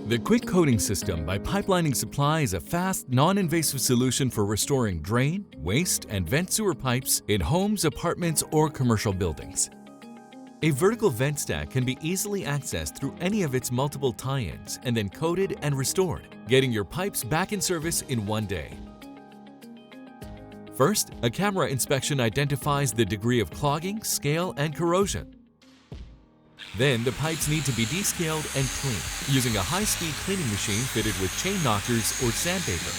The Quik-Coating System by Pipelining Supply is a fast, non-invasive solution for restoring drain, waste, and vent sewer pipes in homes, apartments, or commercial buildings. A vertical vent stack can be easily accessed through any of its multiple tie-ins and then coated and restored, getting your pipes back in service in one day. First, a camera inspection identifies the degree of clogging, scale, and corrosion. Then, the pipes need to be descaled and cleaned using a high-speed cleaning machine fitted with chain knockers or sandpaper.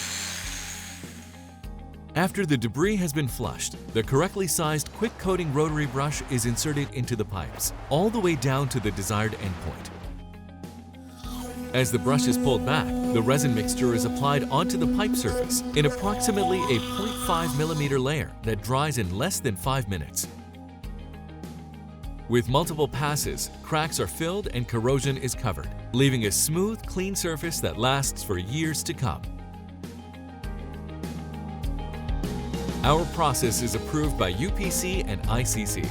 After the debris has been flushed, the correctly sized Quik-Coating rotary brush is inserted into the pipes, all the way down to the desired endpoint. As the brush is pulled back, the resin mixture is applied onto the pipe surface in approximately a 0.5 mm layer that dries in less than 5 minutes. With multiple passes, cracks are filled and corrosion is covered, leaving a smooth, clean surface that lasts for years to come. Our process is approved by UPC and ICC.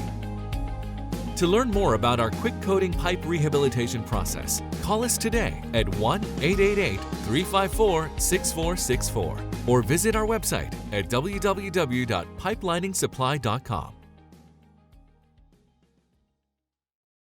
To learn more about our Quik-Coating pipe rehabilitation process, call us today at 1-888-354-6464 or visit our website at www.pipeliningsupply.com.